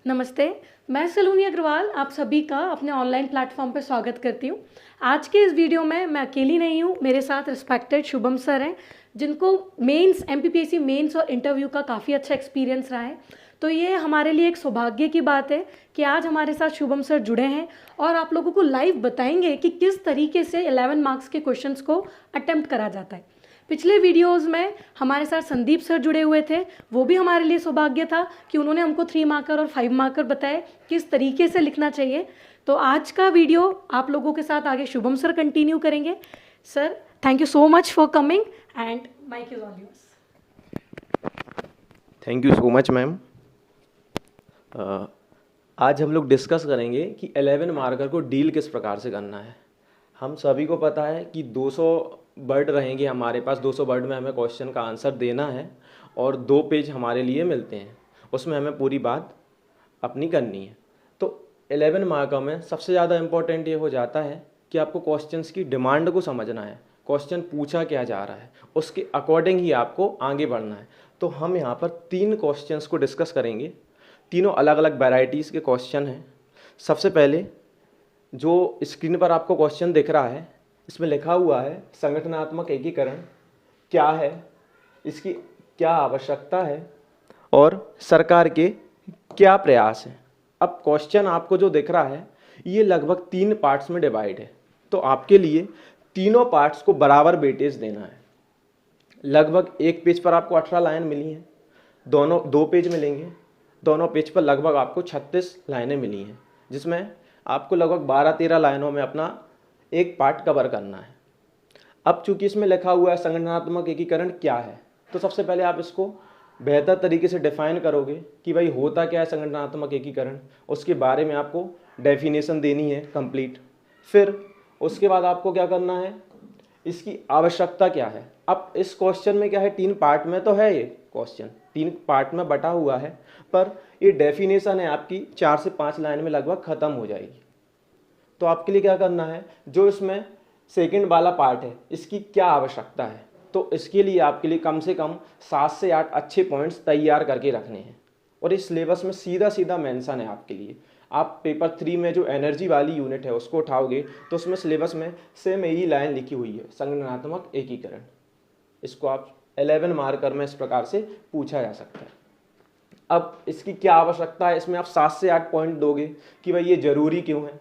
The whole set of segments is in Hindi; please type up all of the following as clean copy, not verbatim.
नमस्ते, मैं सलोनी अग्रवाल आप सभी का अपने ऑनलाइन प्लेटफॉर्म पर स्वागत करती हूँ। आज के इस वीडियो में मैं अकेली नहीं हूँ, मेरे साथ रिस्पेक्टेड शुभम सर हैं, जिनको मेंस एमपीपीएससी मेंस और इंटरव्यू का काफ़ी अच्छा एक्सपीरियंस रहा है। तो ये हमारे लिए एक सौभाग्य की बात है कि आज हमारे साथ शुभम सर जुड़े हैं और आप लोगों को लाइव बताएंगे कि किस तरीके से 11 मार्क्स के क्वेश्चंस को अटेम्प्ट करा जाता है। पिछले वीडियोस में हमारे साथ संदीप सर जुड़े हुए थे, वो भी हमारे लिए सौभाग्य था कि उन्होंने हमको 3 मार्कर और 5 मार्कर बताए किस तरीके से लिखना चाहिए। तो आज का वीडियो आप लोगों के साथ आगे शुभम सर कंटिन्यू करेंगे। Sir, thank you so much for coming and mic is all yours. Thank you so much ma'am. आज हम लोग डिस्कस करेंगे कि 11 मार्कर को डील किस प्रकार से करना है। हम सभी को पता है कि 200 वर्ड रहेंगे हमारे पास, 200 वर्ड में हमें क्वेश्चन का आंसर देना है और 2 पेज हमारे लिए मिलते हैं, उसमें हमें पूरी बात अपनी करनी है। तो 11 मार्कर में सबसे ज़्यादा इम्पोर्टेंट ये हो जाता है कि आपको क्वेश्चंस की डिमांड को समझना है, क्वेश्चन पूछा क्या जा रहा है, उसके अकॉर्डिंग ही आपको आगे बढ़ना है। तो हम यहाँ पर 3 क्वेश्चंस को डिस्कस करेंगे, तीनों अलग अलग वैरायटीज़ के क्वेश्चन हैं। सबसे पहले जो स्क्रीन पर आपको क्वेश्चन दिख रहा है, इसमें लिखा हुआ है संगठनात्मक एकीकरण क्या है, इसकी क्या आवश्यकता है और सरकार के क्या प्रयास हैं। अब क्वेश्चन आपको जो दिख रहा है ये लगभग 3 पार्ट्स में डिवाइड है, तो आपके लिए तीनों पार्ट्स को बराबर वेटेज देना है। लगभग एक पेज पर आपको 18 लाइन मिली हैं, दोनों 2 पेज मिलेंगे, दोनों पेज पर लगभग आपको 36 लाइनें मिली हैं, जिसमें आपको लगभग 12-13 लाइनों में अपना एक पार्ट कवर करना है। अब चूंकि इसमें लिखा हुआ है संगठनात्मक एकीकरण क्या है, तो सबसे पहले आप इसको बेहतर तरीके से डिफाइन करोगे कि भाई होता क्या है संगठनात्मक एकीकरण, उसके बारे में आपको डेफिनेशन देनी है कंप्लीट। फिर उसके बाद आपको क्या करना है, इसकी आवश्यकता क्या है। अब इस क्वेश्चन में क्या है, 3 पार्ट में तो है, ये क्वेश्चन 3 पार्ट में बटा हुआ है, पर ये डेफिनेशन है आपकी 4 से 5 लाइन में लगभग खत्म हो जाएगी। तो आपके लिए क्या करना है, जो इसमें सेकंड वाला पार्ट है इसकी क्या आवश्यकता है, तो इसके लिए आपके लिए कम से कम 7 से 8 अच्छे पॉइंट्स तैयार करके रखने हैं। और इस सिलेबस में सीधा सीधा मेंशन है आपके लिए। आप पेपर 3 में जो एनर्जी वाली यूनिट है उसको उठाओगे तो उसमें सिलेबस में सेम यही लाइन लिखी हुई है, संगठनात्मक एकीकरण। इसको आप 11 मार्कर में इस प्रकार से पूछा जा सकता है। अब इसकी क्या आवश्यकता है, इसमें आप 7 से 8 पॉइंट दोगे कि भाई ये जरूरी क्यों है।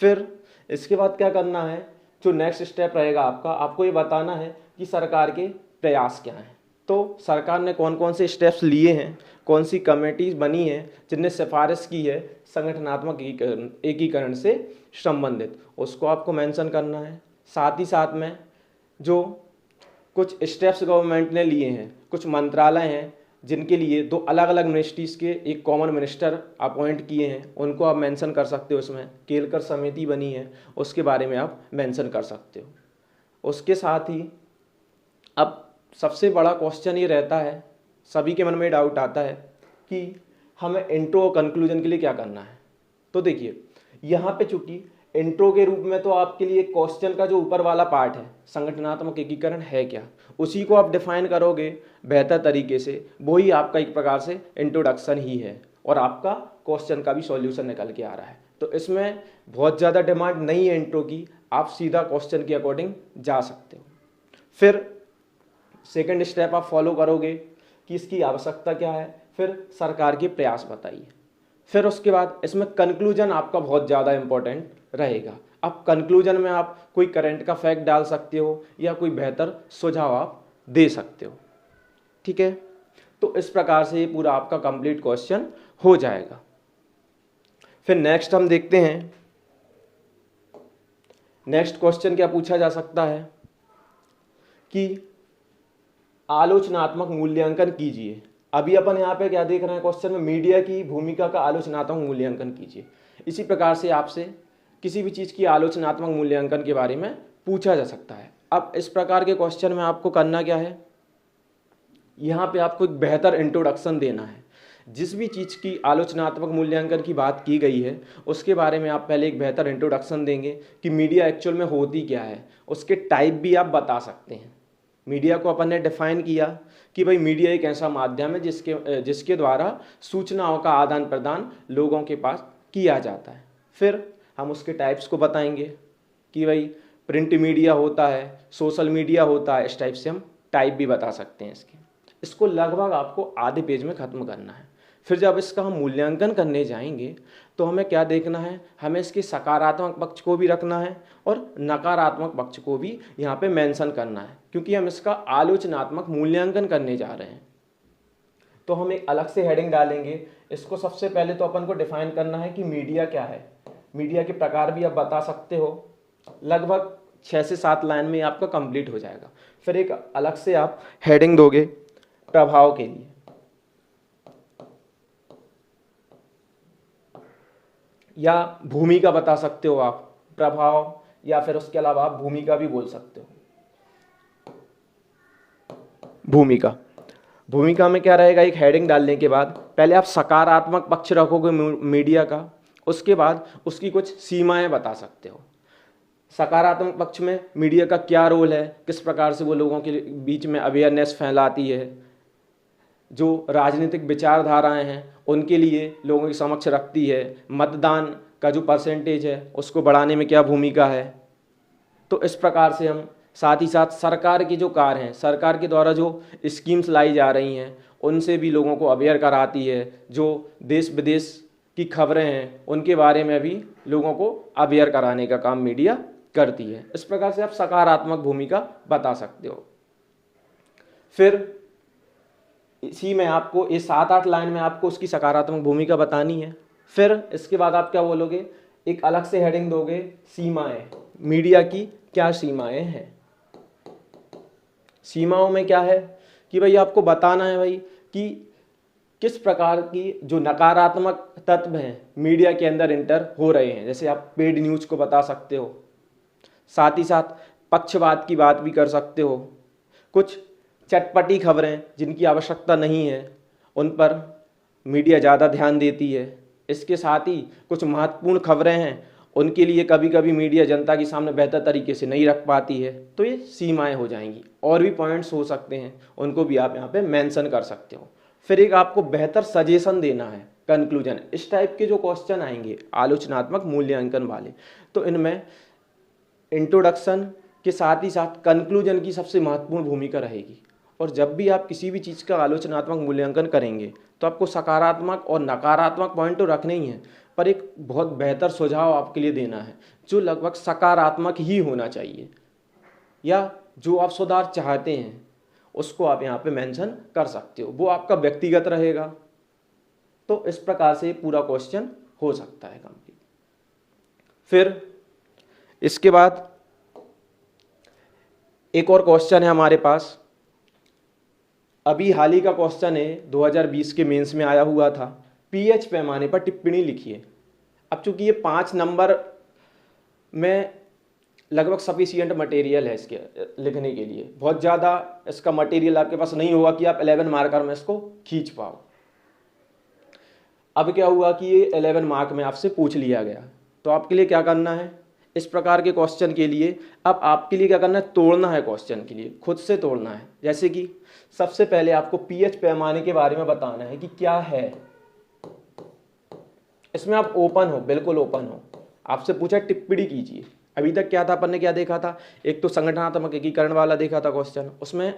फिर इसके बाद क्या करना है, जो नेक्स्ट स्टेप रहेगा आपका, आपको ये बताना है कि सरकार के प्रयास क्या हैं। तो सरकार ने कौन कौन से स्टेप्स लिए हैं, कौन सी कमेटीज बनी हैं जिनने सिफारिश की है संगठनात्मक एकीकरण से संबंधित, उसको आपको मेंशन करना है। साथ ही साथ में जो कुछ स्टेप्स गवर्नमेंट ने लिए हैं, कुछ मंत्रालय हैं जिनके लिए 2 अलग अलग मिनिस्ट्रीज़ के एक कॉमन मिनिस्टर अपॉइंट किए हैं, उनको आप मेंशन कर सकते हो। उसमें केलकर समिति बनी है, उसके बारे में आप मेंशन कर सकते हो। उसके साथ ही अब सबसे बड़ा क्वेश्चन ये रहता है, सभी के मन में डाउट आता है कि हमें इंट्रो और कंक्लूजन के लिए क्या करना है। तो देखिए यहाँ पे चूंकि इंट्रो के रूप में तो आपके लिए क्वेश्चन का जो ऊपर वाला पार्ट है, संगठनात्मक एकीकरण है क्या, उसी को आप डिफाइन करोगे बेहतर तरीके से, वही आपका एक प्रकार से इंट्रोडक्शन ही है और आपका क्वेश्चन का भी सॉल्यूशन निकल के आ रहा है। तो इसमें बहुत ज़्यादा डिमांड नहीं है इंट्रो की, आप सीधा क्वेश्चन के अकॉर्डिंग जा सकते हो। फिर सेकंड स्टेप आप फॉलो करोगे कि इसकी आवश्यकता क्या है, फिर सरकार के प्रयास बताइए। फिर उसके बाद इसमें कंक्लूजन आपका बहुत ज़्यादा इंपॉर्टेंट रहेगा। अब कंक्लूजन में आप कोई करंट का फैक्ट डाल सकते हो या कोई बेहतर सुझाव आप दे सकते हो। ठीक है, तो इस प्रकार से ये पूरा आपका कंप्लीट क्वेश्चन हो जाएगा। फिर नेक्स्ट हम देखते हैं, नेक्स्ट क्वेश्चन क्या पूछा जा सकता है कि आलोचनात्मक मूल्यांकन कीजिए। अभी अपन यहाँ पे क्या देख रहे हैं क्वेश्चन में, मीडिया की भूमिका का आलोचनात्मक मूल्यांकन कीजिए। इसी प्रकार से आपसे किसी भी चीज़ की आलोचनात्मक मूल्यांकन के बारे में पूछा जा सकता है। अब इस प्रकार के क्वेश्चन में आपको करना क्या है, यहाँ पे आपको एक बेहतर इंट्रोडक्शन देना है। जिस भी चीज़ की आलोचनात्मक मूल्यांकन की बात की गई है उसके बारे में आप पहले एक बेहतर इंट्रोडक्शन देंगे कि मीडिया एक्चुअल में होती क्या है, उसके टाइप भी आप बता सकते हैं। मीडिया को अपन ने डिफाइन किया कि भाई मीडिया एक ऐसा माध्यम है जिसके द्वारा सूचनाओं का आदान प्रदान लोगों के पास किया जाता है। फिर हम उसके टाइप्स को बताएंगे कि भाई प्रिंट मीडिया होता है, सोशल मीडिया होता है, इस टाइप से हम टाइप भी बता सकते हैं इसको लगभग आपको आधे पेज में ख़त्म करना है। फिर जब इसका हम मूल्यांकन करने जाएंगे तो हमें क्या देखना है, हमें इसके सकारात्मक पक्ष को भी रखना है और नकारात्मक पक्ष को भी यहाँ पे मेंशन करना है, क्योंकि हम इसका आलोचनात्मक मूल्यांकन करने जा रहे हैं। तो हम एक अलग से हेडिंग डालेंगे। इसको सबसे पहले तो अपन को डिफाइन करना है कि मीडिया क्या है। मीडिया के प्रकार भी आप बता सकते हो, लगभग 6 से 7 लाइन में आपका कंप्लीट हो जाएगा। फिर एक अलग से आप हेडिंग दोगे प्रभाव के लिए, या भूमिका बता सकते हो आप, प्रभाव, या फिर उसके अलावा आप भूमिका भी बोल सकते हो। भूमिका में क्या रहेगा, एक हेडिंग डालने के बाद पहले आप सकारात्मक पक्ष रखोगे मीडिया का, उसके बाद उसकी कुछ सीमाएं बता सकते हो। सकारात्मक पक्ष में मीडिया का क्या रोल है, किस प्रकार से वो लोगों के बीच में अवेयरनेस फैलाती है, जो राजनीतिक विचारधाराएं हैं उनके लिए लोगों के समक्ष रखती है, मतदान का जो परसेंटेज है उसको बढ़ाने में क्या भूमिका है। तो इस प्रकार से हम साथ ही साथ सरकार के जो कार्य हैं, सरकार के द्वारा जो स्कीम्स लाई जा रही हैं उनसे भी लोगों को अवेयर कराती है, जो देश विदेश की खबरें हैं उनके बारे में भी लोगों को अवेयर कराने का काम मीडिया करती है। इस प्रकार से आप सकारात्मक भूमिका बता सकते हो। फिर इसी में आपको ये 7-8 लाइन में आपको उसकी सकारात्मक भूमिका बतानी है। फिर इसके बाद आप क्या बोलोगे, एक अलग से हेडिंग दोगे सीमाएं, मीडिया की क्या सीमाएं हैं। सीमाओं में क्या है कि भाई आपको बताना है भाई कि किस प्रकार की जो नकारात्मक तत्व हैं मीडिया के अंदर इंटर हो रहे हैं। जैसे आप पेड न्यूज़ को बता सकते हो, साथ ही साथ पक्षपात की बात भी कर सकते हो, कुछ चटपटी खबरें जिनकी आवश्यकता नहीं है उन पर मीडिया ज़्यादा ध्यान देती है। इसके साथ ही कुछ महत्वपूर्ण खबरें हैं उनके लिए कभी कभी मीडिया जनता के सामने बेहतर तरीके से नहीं रख पाती है। तो ये सीमाएं हो जाएंगी। और भी पॉइंट्स हो सकते हैं, उनको भी आप यहाँ पे मेंशन कर सकते हो। फिर एक आपको बेहतर सजेशन देना है, कंक्लूजन। इस टाइप के जो क्वेश्चन आएंगे आलोचनात्मक मूल्यांकन वाले, तो इनमें इंट्रोडक्शन के साथ ही साथ कंक्लूजन की सबसे महत्वपूर्ण भूमिका रहेगी। और जब भी आप किसी भी चीज़ का आलोचनात्मक मूल्यांकन करेंगे तो आपको सकारात्मक और नकारात्मक पॉइंट तो रखने ही हैं, पर एक बहुत बेहतर सुझाव आपके लिए देना है जो लगभग सकारात्मक ही होना चाहिए, या जो आप सुधार चाहते हैं उसको आप यहाँ पे मेंशन कर सकते हो, वो आपका व्यक्तिगत रहेगा। तो इस प्रकार से पूरा क्वेश्चन हो सकता है कंप्लीट। फिर इसके बाद एक और क्वेश्चन है हमारे पास, अभी हाल ही का क्वेश्चन है, 2020 के मेंस में आया हुआ था। पीएच पैमाने पर टिप्पणी लिखिए। अब चूंकि ये 5 नंबर में लगभग सफिशिएंट मटेरियल है इसके लिखने के लिए, बहुत ज़्यादा इसका मटेरियल आपके पास नहीं होगा कि आप 11 मार्कर में इसको खींच पाओ। अब क्या हुआ कि ये 11 मार्क में आपसे पूछ लिया गया, तो आपके लिए क्या करना है, इस प्रकार के क्वेश्चन के लिए अब आपके लिए क्या करना है, तोड़ना है क्वेश्चन के लिए, खुद से तोड़ना है। जैसे कि सबसे पहले आपको पीएच पैमाने के बारे में बताना है कि क्या है। इसमें आप ओपन हो, बिल्कुल ओपन हो। आपसे पूछा टिप्पणी कीजिए। अभी तक क्या था, अपन ने क्या देखा था, एक तो संगठनात्मक एकीकरण वाला देखा था क्वेश्चन। उसमें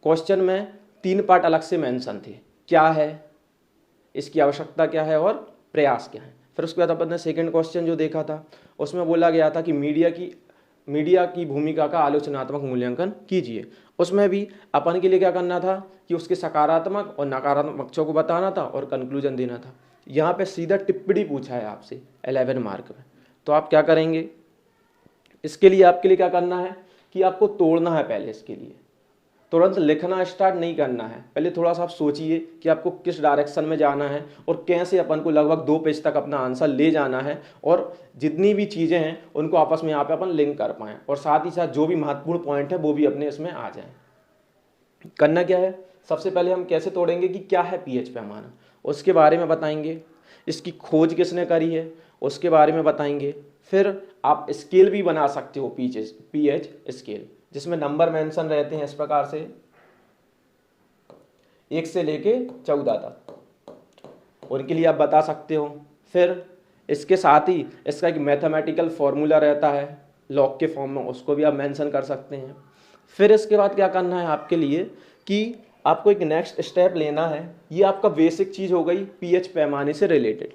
क्वेश्चन में 3 पार्ट अलग से मेंशन थे, क्या है, इसकी आवश्यकता क्या है और प्रयास क्या है। फिर उसके बाद अपन ने सेकंड क्वेश्चन जो देखा था उसमें बोला गया था कि मीडिया की भूमिका का आलोचनात्मक मूल्यांकन कीजिए। उसमें भी अपन के लिए क्या करना था कि उसके सकारात्मक और नकारात्मक पक्षों को बताना था और कंक्लूजन देना था। यहाँ पे सीधा टिप्पणी पूछा है आपसे 11 मार्क में, तो आप क्या करेंगे, इसके लिए आपके लिए क्या करना है कि आपको तोड़ना है। पहले इसके लिए तुरंत लिखना स्टार्ट नहीं करना है, पहले थोड़ा सा आप सोचिए कि आपको किस डायरेक्शन में जाना है और कैसे अपन को लगभग 2 पेज तक अपना आंसर ले जाना है, और जितनी भी चीज़ें हैं उनको आपस में यहाँ पे अपन लिंक कर पाएँ, और साथ ही साथ जो भी महत्वपूर्ण पॉइंट है वो भी अपने इसमें आ जाएँ। करना क्या है, सबसे पहले हम कैसे तोड़ेंगे कि क्या है पीएच पैमाना, उसके बारे में बताएंगे। इसकी खोज किसने करी है उसके बारे में बताएंगे। फिर आप स्केल भी बना सकते हो, पीएच स्केल, जिसमें नंबर मेंशन रहते हैं इस प्रकार से 1 से लेके 14 तक, उनके लिए आप बता सकते हो। फिर इसके साथ ही इसका एक मैथमेटिकल फॉर्मूला रहता है लॉग के फॉर्म में, उसको भी आप मेंशन कर सकते हैं। फिर इसके बाद क्या करना है आपके लिए कि आपको एक नेक्स्ट स्टेप लेना है, ये आपका बेसिक चीज़ हो गई पीएच पैमाने से रिलेटेड।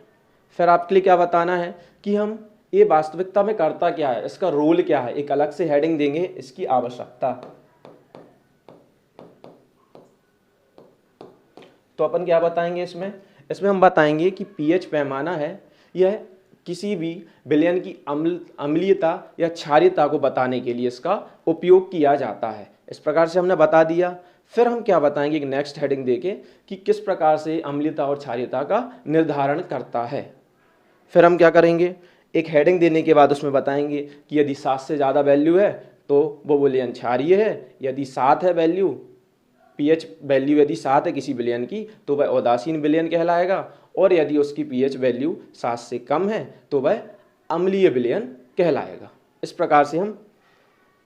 फिर आपके लिए क्या बताना है कि हम ये वास्तविकता में करता क्या है, इसका रोल क्या है, एक अलग से हेडिंग देंगे इसकी आवश्यकता। तो अपन क्या बताएंगे इसमें हम बताएंगे कि पीएच पैमाना है यह किसी भी विलयन की अम्लीयता या क्षारीयता को बताने के लिए इसका उपयोग किया जाता है। इस प्रकार से हमने बता दिया। फिर हम क्या बताएंगे एक नेक्स्ट हेडिंग देके कि किस प्रकार से अम्लीयता और क्षारीयता का निर्धारण करता है। फिर हम क्या करेंगे, एक हेडिंग देने के बाद उसमें बताएंगे कि यदि 7 से ज़्यादा वैल्यू है तो वो विलयन क्षारीय है, यदि 7 है वैल्यू पीएच वैल्यू यदि 7 है किसी विलयन की तो वह उदासीन विलयन कहलाएगा, और यदि उसकी पीएच वैल्यू 7 से कम है तो वह अम्लीय विलयन कहलाएगा। इस प्रकार से हम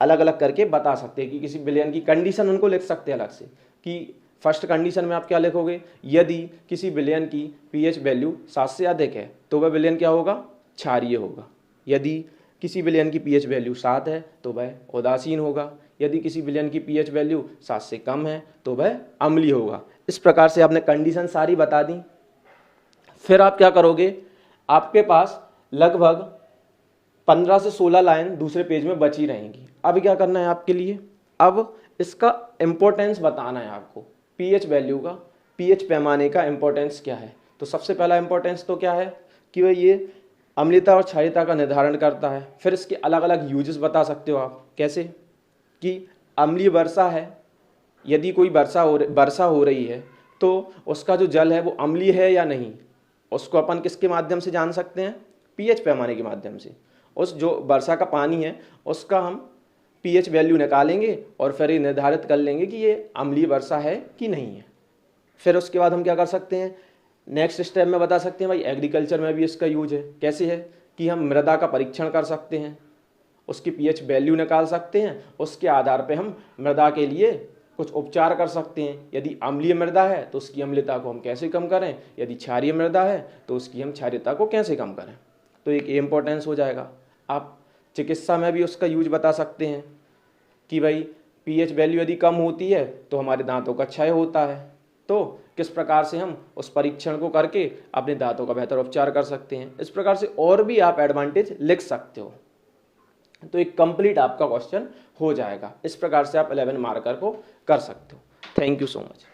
अलग अलग करके बता सकते हैं कि किसी विलयन की कंडीशन उनको लिख सकते हैं अलग से कि फर्स्ट कंडीशन में आप क्या लिखोगे, यदि किसी विलयन की पीएच वैल्यू 7 से अधिक है तो वह विलयन क्या होगा, क्षारीय होगा। यदि किसी विलयन की पीएच वैल्यू 7 है तो वह उदासीन होगा। यदि किसी विलयन की पीएच वैल्यू 7 से कम है तो वह अम्लीय होगा। इस प्रकार से आपने कंडीशन सारी बता दी। फिर आप क्या करोगे, आपके पास लगभग 15 से 16 लाइन दूसरे पेज में बची रहेंगी। अब क्या करना है आपके लिए, अब इसका इम्पोर्टेंस बताना है आपको, पीएच वैल्यू का, पीएच पैमाने का इम्पोर्टेंस क्या है। तो सबसे पहला इम्पोर्टेंस तो क्या है कि वह ये अम्लीयता और क्षारीयता का निर्धारण करता है। फिर इसके अलग अलग यूजेस बता सकते हो आप, कैसे कि अम्लीय वर्षा है, यदि कोई वर्षा हो रही है तो उसका जो जल है वो अम्लीय है या नहीं, उसको अपन किसके माध्यम से जान सकते हैं, पीएच पैमाने के माध्यम से। उस जो वर्षा का पानी है उसका हम पीएच वैल्यू निकालेंगे और फिर ये निर्धारित कर लेंगे कि ये अम्लीय वर्षा है कि नहीं है। फिर उसके बाद हम क्या कर सकते हैं, नेक्स्ट स्टेप में बता सकते हैं भाई एग्रीकल्चर में भी इसका यूज है। कैसे है कि हम मृदा का परीक्षण कर सकते हैं, उसकी पीएच वैल्यू निकाल सकते हैं, उसके आधार पे हम मृदा के लिए कुछ उपचार कर सकते हैं। यदि अम्लीय मृदा है तो उसकी अम्लीयता को हम कैसे कम करें, यदि क्षारीय मृदा है तो उसकी हम क्षारीयता को कैसे कम करें। तो एक इम्पोर्टेंस हो जाएगा। आप चिकित्सा में भी उसका यूज बता सकते हैं कि भाई पीएच वैल्यू यदि कम होती है तो हमारे दांतों का क्षय होता है, तो किस प्रकार से हम उस परीक्षण को करके अपने दांतों का बेहतर उपचार कर सकते हैं। इस प्रकार से और भी आप एडवांटेज लिख सकते हो, तो एक कंप्लीट आपका क्वेश्चन हो जाएगा। इस प्रकार से आप 11 मार्कर को कर सकते हो। Thank you so much.